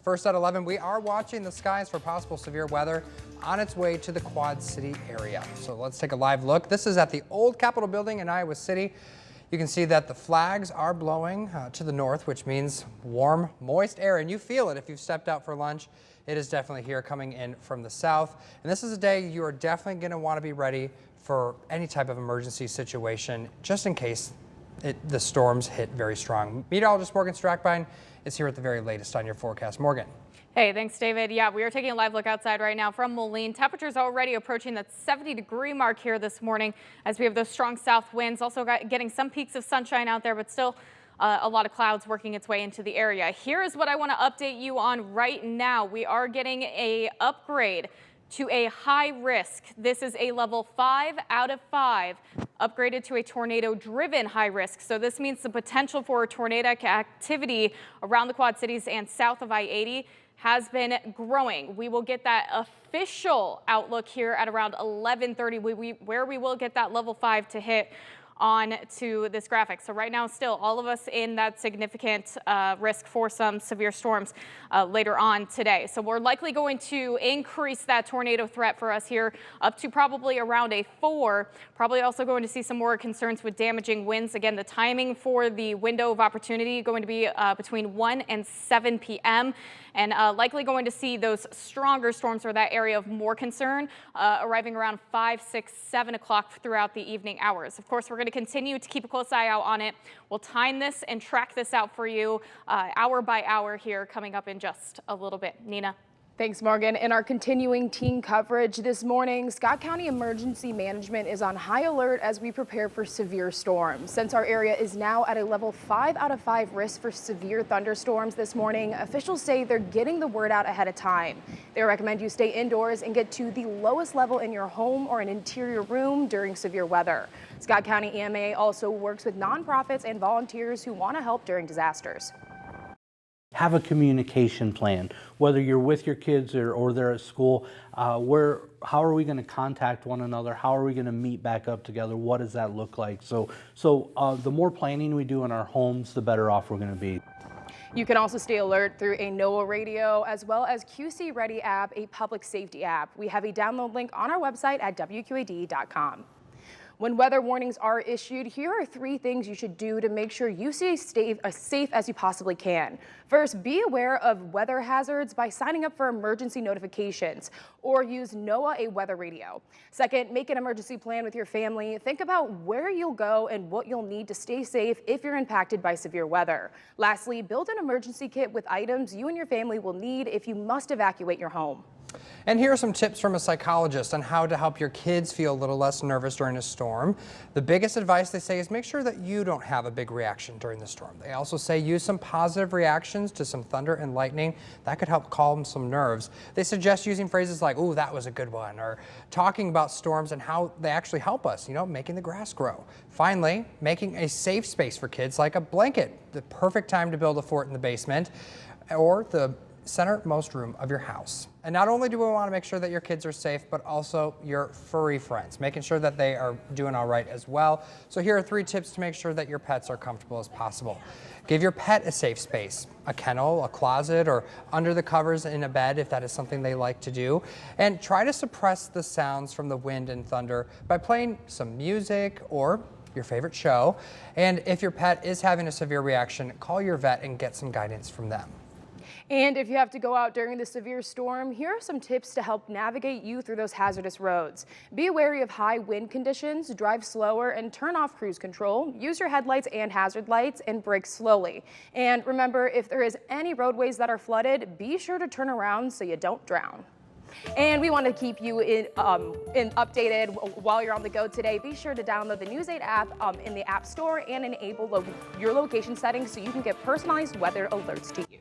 First at 11, we are watching the skies for possible severe weather on its way to the Quad City area. So let's take a live look. This is at the old Capitol building in Iowa City. You can see that the flags are blowing to the north, which means warm, moist air, and you feel it if you've stepped out for lunch. It is definitely here coming in from the south. And this is a day you are definitely going to want to be ready for any type of emergency situation, just in case the storms hit very strong. Meteorologist Morgan Strackbein is here at the very latest on your forecast. Morgan. Hey, thanks, David. Yeah, we are taking a live look outside right now from Moline. Temperatures already approaching that 70-degree mark here this morning as we have those strong south winds. Also getting some peaks of sunshine out there, but still a lot of clouds working its way into the area. Here is what I want to update you on right now. We are getting a upgrade to a high risk. This is a level 5 out of 5, upgraded to a tornado-driven high risk. So this means the potential for tornadic activity around the Quad Cities and south of I-80 has been growing. We will get that official outlook here at around 11:30, where we will get that level 5 to hit on to this graphic. So right now, still all of us in that significant risk for some severe storms later on today. So we're likely going to increase that tornado threat for us here up to probably around a 4. Probably also going to see some more concerns with damaging winds. Again, the timing for the window of opportunity going to be between 1 and 7 p.m. and likely going to see those stronger storms or that area of more concern arriving around 5, 6, 7 o'clock throughout the evening hours. Of course, we're going to continue to keep a close eye out on it. We'll time this and track this out for you hour by hour here coming up in just a little bit. Nina. Thanks, Morgan. In our continuing team coverage this morning, Scott County Emergency Management is on high alert as we prepare for severe storms. Since our area is now at a level 5 out of 5 risk for severe thunderstorms this morning, officials say they're getting the word out ahead of time. They recommend you stay indoors and get to the lowest level in your home or an interior room during severe weather. Scott County EMA also works with nonprofits and volunteers who want to help during disasters. Have a communication plan, whether you're with your kids or they're at school. How are we going to contact one another? How are we going to meet back up together? What does that look like? So the more planning we do in our homes, the better off we're going to be. You can also stay alert through a NOAA radio as well as QC Ready app, a public safety app. We have a download link on our website at WQAD.com. When weather warnings are issued, here are 3 things you should do to make sure you stay as safe as you possibly can. First, be aware of weather hazards by signing up for emergency notifications or use NOAA a weather radio. Second, make an emergency plan with your family. Think about where you'll go and what you'll need to stay safe if you're impacted by severe weather. Lastly, build an emergency kit with items you and your family will need if you must evacuate your home. And here are some tips from a psychologist on how to help your kids feel a little less nervous during a storm. The biggest advice they say is make sure that you don't have a big reaction during the storm. They also say use some positive reactions to some thunder and lightning. That could help calm some nerves. They suggest using phrases like, "Ooh, that was a good one," or talking about storms and how they actually help us, making the grass grow. Finally, making a safe space for kids like a blanket, the perfect time to build a fort in the basement or the centermost room of your house. And not only do we want to make sure that your kids are safe, but also your furry friends, making sure that they are doing all right as well. So here are 3 tips to make sure that your pets are comfortable as possible. Give your pet a safe space, a kennel, a closet, or under the covers in a bed if that is something they like to do. And try to suppress the sounds from the wind and thunder by playing some music or your favorite show. And if your pet is having a severe reaction, call your vet and get some guidance from them. And if you have to go out during the severe storm, here are some tips to help navigate you through those hazardous roads. Be wary of high wind conditions, drive slower, and turn off cruise control. Use your headlights and hazard lights and brake slowly. And remember, if there is any roadways that are flooded, be sure to turn around so you don't drown. And we want to keep you updated while you're on the go today. Be sure to download the News 8 app in the App Store and enable your location settings so you can get personalized weather alerts to you.